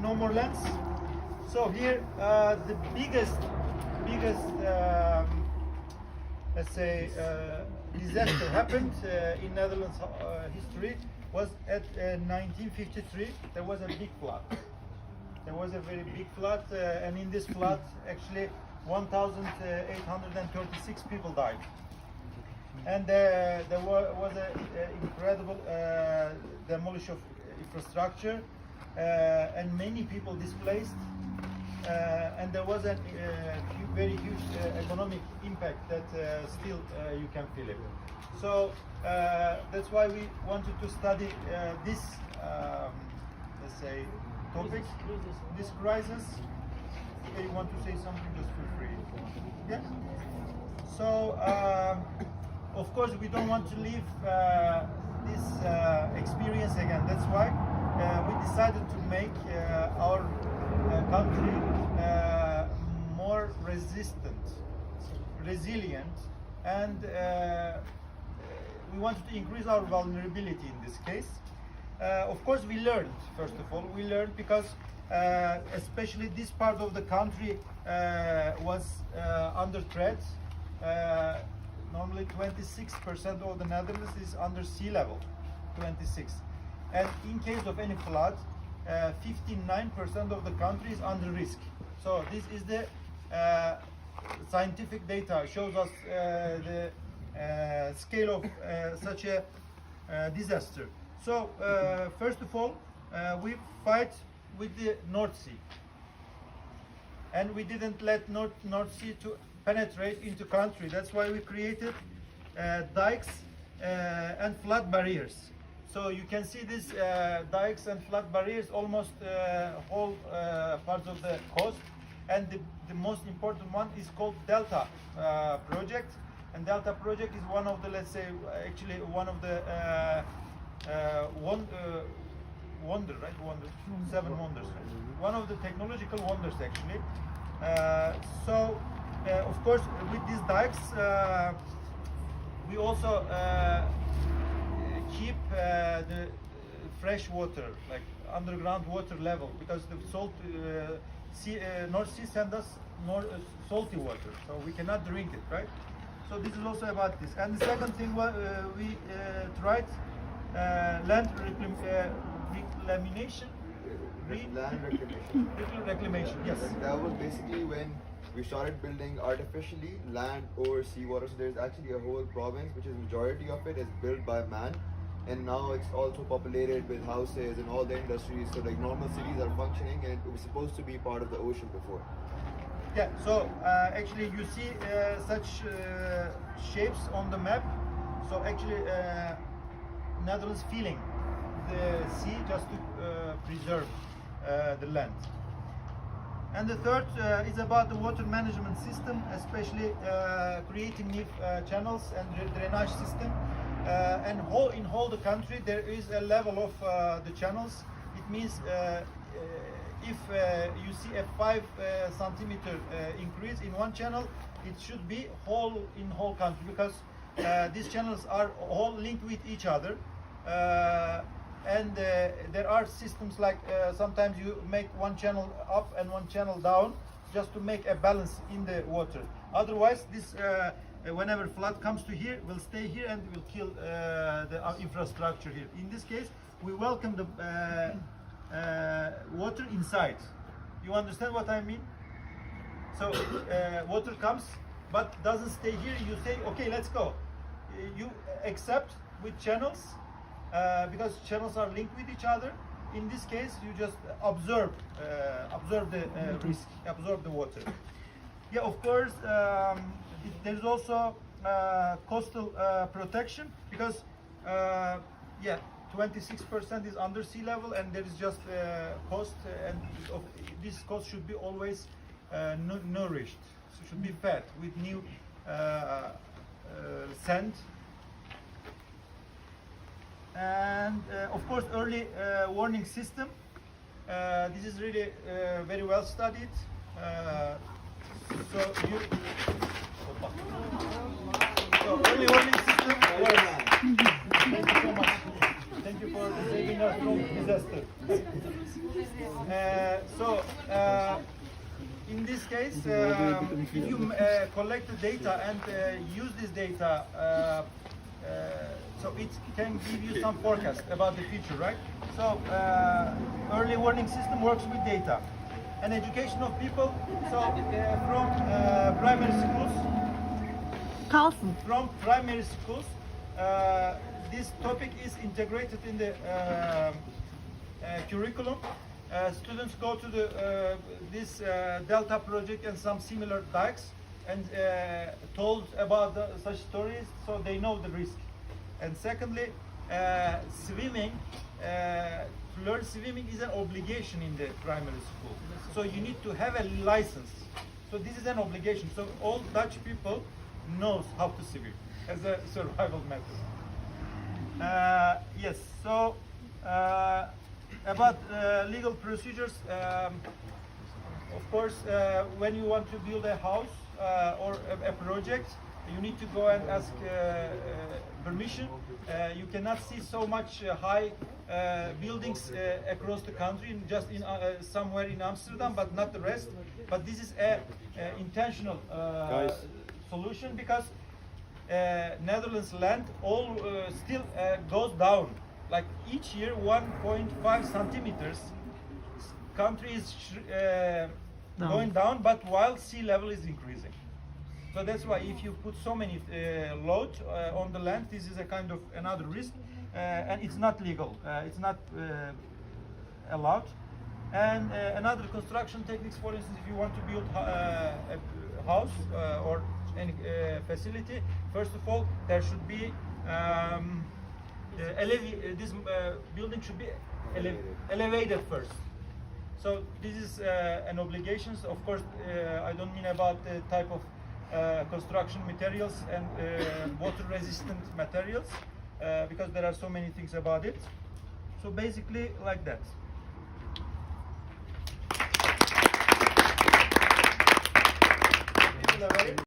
no more lands. So here, the biggest, let's say, disaster happened in Netherlands history was at 1953. There was a big flood. There was a very big flood, and in this flood, actually, 1,836 people died. And there was an incredible demolition of infrastructure, and many people displaced, and there was a very huge economic impact that still you can feel it. So that's why we wanted to study this, let's say, topic, this crisis. If you want to say something, just feel free. Yeah. So of course we don't want to leave this experience again. That's why we decided to make our country more resilient, and we wanted to increase our vulnerability in this case. Of course, we learned, first of all, because especially this part of the country was under threat. Normally 26% of the Netherlands is under sea level, 26. And in case of any flood, 59% of the country is under risk. So this is the scientific data shows us the scale of such a disaster. So first of all, we fight with the North Sea, and we didn't let North Sea to penetrate into country. That's why we created dikes and flood barriers. So you can see these dikes and flood barriers almost whole parts of the coast, and the most important one is called Delta project. And Delta project is one of the, let's say, actually one of the seven wonders, right? One of the technological wonders, actually. Of course, with these dikes, we also keep the fresh water, like underground water level, because the salt North Sea sends us more salty water, so we cannot drink it, right? So this is also about this. And the second thing, we tried land reclamation. Land reclamation. Reclamation, yes. And that was basically when we started building artificially land over seawater. So there's actually a whole province, which is majority of it is built by man, and now it's also populated with houses and all the industries. So like normal cities are functioning, and it was supposed to be part of the ocean before. Yeah. So actually, you see such shapes on the map. So actually, Netherlands feeling the sea just to preserve the land. And the third is about the water management system, especially creating new channels and drainage system. And in whole the country there is a level of the channels. It means if you see a 5 centimeter increase in one channel, it should be in whole country, because these channels are all linked with each other. And there are systems like sometimes you make one channel up and one channel down just to make a balance in the water. Otherwise, this whenever flood comes to here, will stay here and will kill the infrastructure here. In this case, we welcome the water inside. You understand what I mean? So water comes but doesn't stay here. You say, okay, let's go. You accept with channels. Because channels are linked with each other. In this case, you just observe the risk, absorb the water. Yeah, of course, there is also coastal protection, because 26% is under sea level, and there is just coast, and this coast should be always nourished, so should be fed with new sand. And of course, early warning system. This is really very well studied. So early warning system. Thank you so much. Thank you for saving us from disaster. In this case, if you collect the data and use this data, so it can give you some forecast about the future, right? So early warning system works with data. And education of people, so from primary schools, Kalsın. from primary schools, this topic is integrated in the curriculum. Students go to this Delta project and some similar dikes and told about such stories, so they know the risk. And secondly, swimming. To learn swimming is an obligation in the primary school. So you need to have a license. So this is an obligation. So all Dutch people knows how to swim as a survival method. Yes. So about legal procedures. Of course, when you want to build a house or a project, you need to go and ask permission. You cannot see so much high buildings across the country, just in somewhere in Amsterdam, but not the rest. But this is a intentional solution because Netherlands land all still goes down. Like each year, 1.5 centimeters. Country is going down, but while sea level is increasing. So that's why if you put so many load on the land, this is a kind of another risk, and it's not legal. It's not allowed. And another construction techniques, for instance, if you want to build a house or any facility, first of all, there should be this building should be elevated first. So this is an obligation. Of course, I don't mean about the type of construction materials and water resistant materials because there are so many things about it. So basically like that.